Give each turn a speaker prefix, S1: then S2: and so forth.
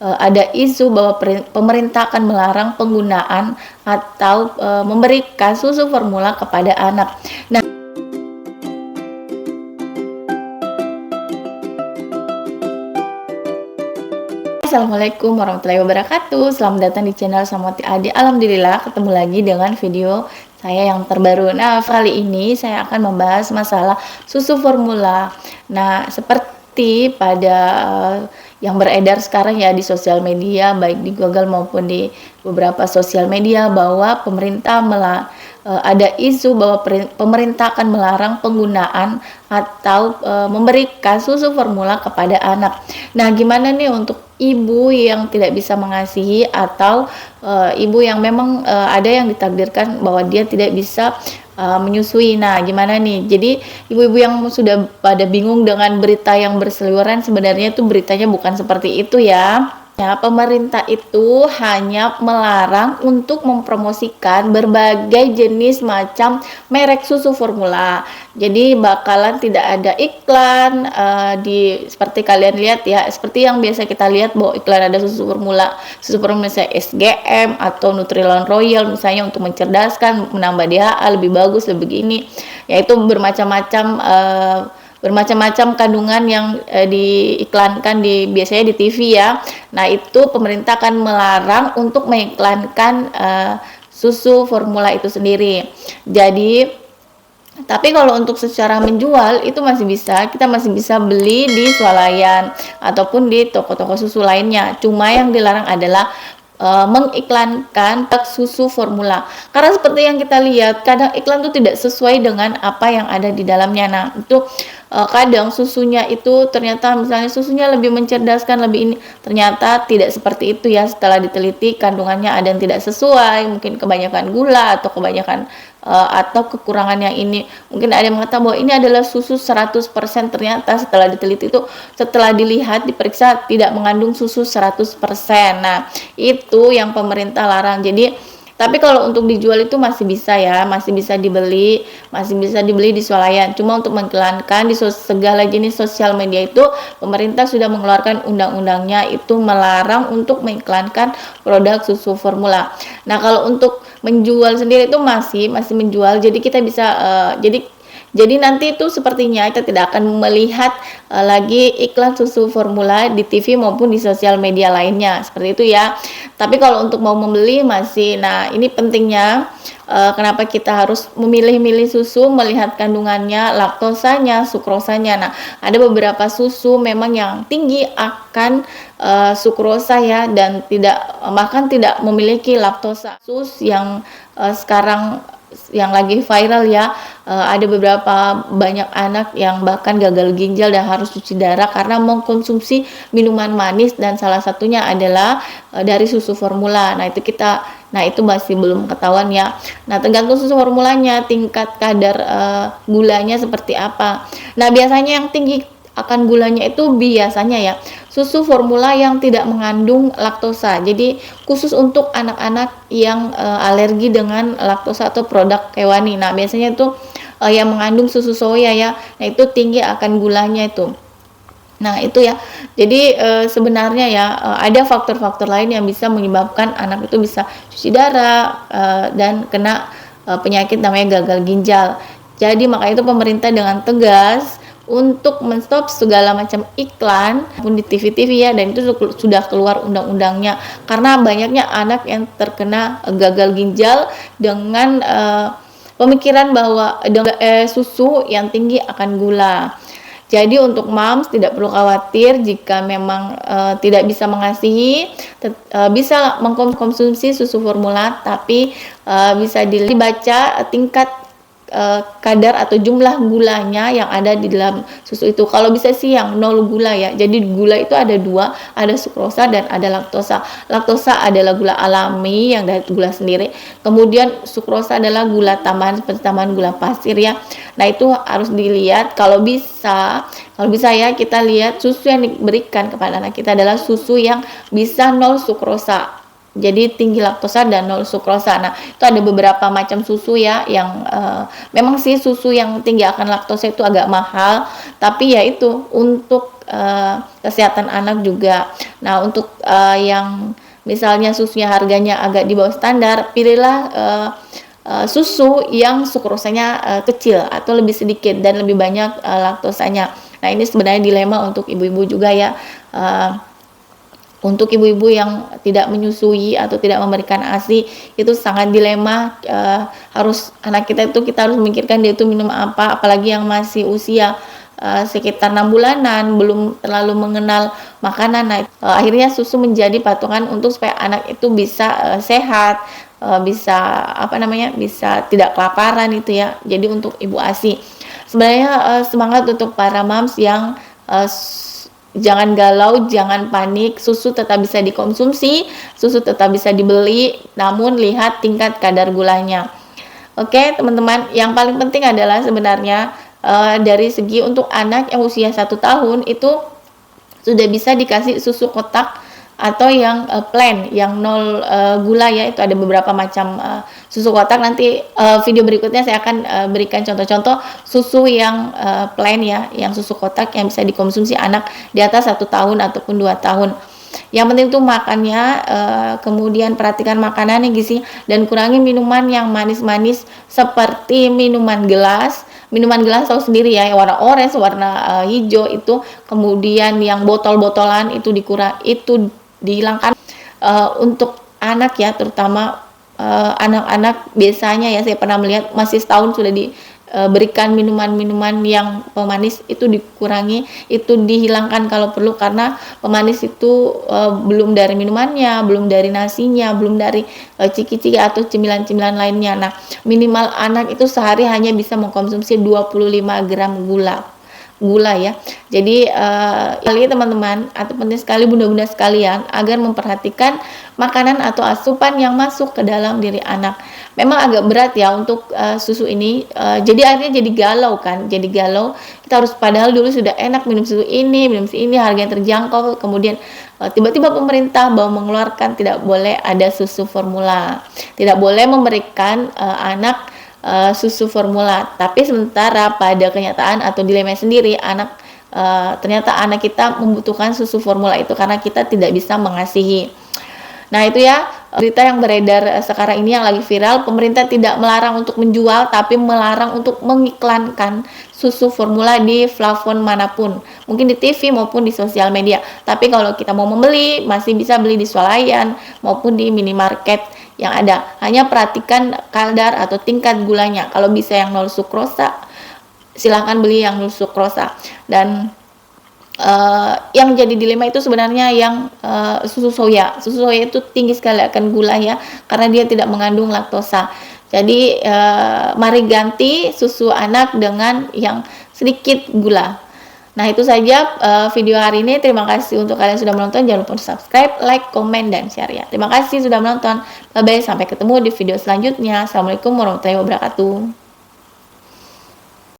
S1: ada isu bahwa pemerintah akan melarang penggunaan atau memberikan susu formula kepada anak. Nah, Assalamualaikum warahmatullahi wabarakatuh. Selamat datang di channel Samoti Adi. Alhamdulillah ketemu lagi dengan video saya yang terbaru. Nah, kali ini saya akan membahas masalah susu formula. Nah, seperti pada yang beredar sekarang ya di sosial media, baik di Google maupun di beberapa sosial media, bahwa ada isu bahwa pemerintah akan melarang penggunaan atau memberikan susu formula kepada anak. Nah, gimana nih untuk ibu yang tidak bisa mengasihi atau ibu yang memang ada yang ditakdirkan bahwa dia tidak bisa menyusui. Nah, gimana nih? Jadi ibu-ibu yang sudah pada bingung dengan berita yang berseliweran, sebenarnya itu beritanya bukan seperti itu ya. Ya, pemerintah itu hanya melarang untuk mempromosikan berbagai jenis macam merek susu formula. Jadi bakalan tidak ada iklan seperti kalian lihat ya, seperti yang biasa kita lihat bahwa iklan ada susu formula misalnya SGM atau Nutrilon Royal misalnya untuk mencerdaskan, menambah DHA, lebih bagus, lebih gini. Yaitu bermacam-macam kandungan yang diiklankan biasanya di TV ya. Nah, itu pemerintah akan melarang untuk mengiklankan susu formula itu sendiri. Jadi, tapi kalau untuk secara menjual itu kita masih bisa beli di swalayan ataupun di toko-toko susu lainnya. Cuma yang dilarang adalah mengiklankan susu formula, karena seperti yang kita lihat kadang iklan itu tidak sesuai dengan apa yang ada di dalamnya. Nah, itu kadang susunya itu ternyata misalnya susunya lebih mencerdaskan, lebih ini, ternyata tidak seperti itu ya. Setelah diteliti kandungannya ada yang tidak sesuai, mungkin kebanyakan gula atau atau kekurangan yang ini. Mungkin ada yang mengatakan bahwa ini adalah susu 100%, ternyata setelah diteliti itu, setelah dilihat, diperiksa tidak mengandung susu 100%. Nah, itu yang pemerintah larang. Jadi, tapi kalau untuk dijual itu masih bisa ya, masih bisa dibeli di swalayan. Cuma untuk mengiklankan di segala jenis sosial media itu, pemerintah sudah mengeluarkan undang-undangnya, itu melarang untuk mengiklankan produk susu formula. Nah, kalau untuk menjual sendiri itu masih menjual. Jadi kita bisa jadi nanti itu sepertinya kita tidak akan melihat lagi iklan susu formula di TV maupun di sosial media lainnya, seperti itu ya. Tapi kalau untuk mau membeli masih. Nah, ini pentingnya kenapa kita harus memilih-milih susu, melihat kandungannya, laktosanya, sukrosanya. Nah, ada beberapa susu memang yang tinggi akan sukrosa ya, dan bahkan tidak memiliki laktosa. Susu yang sekarang yang lagi viral ya, ada beberapa banyak anak yang bahkan gagal ginjal dan harus cuci darah karena mengkonsumsi minuman manis, dan salah satunya adalah dari susu formula. Nah, itu masih belum ketahuan ya. Nah, tergantung susu formulanya, tingkat kadar gulanya seperti apa. Nah, biasanya yang tinggi akan gulanya itu biasanya ya susu formula yang tidak mengandung laktosa. Jadi khusus untuk anak-anak yang alergi dengan laktosa atau produk hewani. Nah, biasanya itu yang mengandung susu soya ya. Nah, itu tinggi akan gulanya itu. Nah, itu ya. Jadi sebenarnya ya ada faktor-faktor lain yang bisa menyebabkan anak itu bisa cuci darah dan kena penyakit namanya gagal ginjal. Jadi makanya itu pemerintah dengan tegas untuk menstop segala macam iklan pun di TV-TV ya, dan itu sudah keluar undang-undangnya, karena banyaknya anak yang terkena gagal ginjal dengan pemikiran bahwa susu yang tinggi akan gula. Jadi untuk moms tidak perlu khawatir jika memang tidak bisa mengasihi, bisa mengkonsumsi susu formula, tapi bisa dibaca tingkat kadar atau jumlah gulanya yang ada di dalam susu itu. Kalau bisa sih yang 0 gula ya. Jadi gula itu ada dua, ada sukrosa dan ada laktosa. Laktosa adalah gula alami yang dari gula sendiri. Kemudian sukrosa adalah gula tambahan seperti tambahan gula pasir ya. Nah, itu harus dilihat. Kalau bisa ya kita lihat susu yang diberikan kepada anak kita adalah susu yang bisa 0 sukrosa. jadi tinggi laktosa dan nol sukrosa. Nah, itu ada beberapa macam susu ya yang memang sih susu yang tinggi akan laktosa itu agak mahal, tapi ya itu untuk kesehatan anak juga. Nah, untuk yang misalnya susunya harganya agak di bawah standar, pilihlah susu yang sukrosanya kecil atau lebih sedikit dan lebih banyak laktosanya. Nah, ini sebenarnya dilema untuk ibu-ibu juga ya. Untuk ibu-ibu yang tidak menyusui atau tidak memberikan ASI itu sangat dilema, harus anak kita harus memikirkan dia itu minum apa, apalagi yang masih usia sekitar 6 bulanan, belum terlalu mengenal makanan. Nah, akhirnya susu menjadi patungan untuk supaya anak itu bisa sehat, bisa bisa tidak kelaparan itu ya. Jadi untuk ibu ASI. Sebenarnya semangat untuk para moms yang jangan galau, jangan panik, susu tetap bisa dikonsumsi, susu tetap bisa dibeli, namun lihat tingkat kadar gulanya. Oke, teman-teman, yang paling penting adalah sebenarnya dari segi untuk anak yang usia 1 tahun itu sudah bisa dikasih susu kotak atau yang plain, yang nol gula ya, itu ada beberapa macam susu kotak. Nanti video berikutnya saya akan berikan contoh-contoh susu yang plain ya, yang susu kotak yang bisa dikonsumsi anak di atas 1 tahun ataupun 2 tahun. Yang penting tuh makannya, kemudian perhatikan makanannya gizi, dan kurangi minuman yang manis-manis seperti minuman gelas. Minuman gelas tahu sendiri ya, yang warna orange, warna hijau itu, kemudian yang botol-botolan itu dihilangkan. Untuk anak ya, terutama anak-anak biasanya ya saya pernah melihat masih setahun sudah diberikan minuman-minuman yang pemanis, itu dikurangi, itu dihilangkan kalau perlu, karena pemanis itu belum dari minumannya, belum dari nasinya, belum dari ciki-ciki atau cemilan-cemilan lainnya. Nah, minimal anak itu sehari hanya bisa mengkonsumsi 25 gram gula ya. Jadi kali teman-teman, atau penting sekali bunda-bunda sekalian agar memperhatikan makanan atau asupan yang masuk ke dalam diri anak. Memang agak berat ya untuk susu ini, jadi akhirnya jadi galau kan, jadi galau. Kita harus, padahal dulu sudah enak minum susu ini, harganya terjangkau, kemudian tiba-tiba pemerintah bahwa mengeluarkan tidak boleh ada susu formula, tidak boleh memberikan anak susu formula. Tapi sementara pada kenyataan atau dilema sendiri, ternyata anak kita membutuhkan susu formula itu karena kita tidak bisa mengasihi. Nah, itu ya berita yang beredar sekarang ini yang lagi viral. Pemerintah tidak melarang untuk menjual, tapi melarang untuk mengiklankan susu formula di plafon manapun, mungkin di TV maupun di sosial media. Tapi kalau kita mau membeli, masih bisa beli di swalayan maupun di minimarket yang ada. Hanya perhatikan kadar atau tingkat gulanya. Kalau bisa yang nol sukrosa, silahkan beli yang nol sukrosa. Dan yang jadi dilema itu sebenarnya yang susu soya. Susu soya itu tinggi sekali akan gula ya, karena dia tidak mengandung laktosa. Jadi mari ganti susu anak dengan yang sedikit gula. Nah, itu saja video hari ini. Terima kasih untuk kalian sudah menonton. Jangan lupa subscribe, like, komen, dan share ya. Terima kasih sudah menonton. Bye-bye. Sampai ketemu di video selanjutnya. Assalamualaikum warahmatullahi wabarakatuh.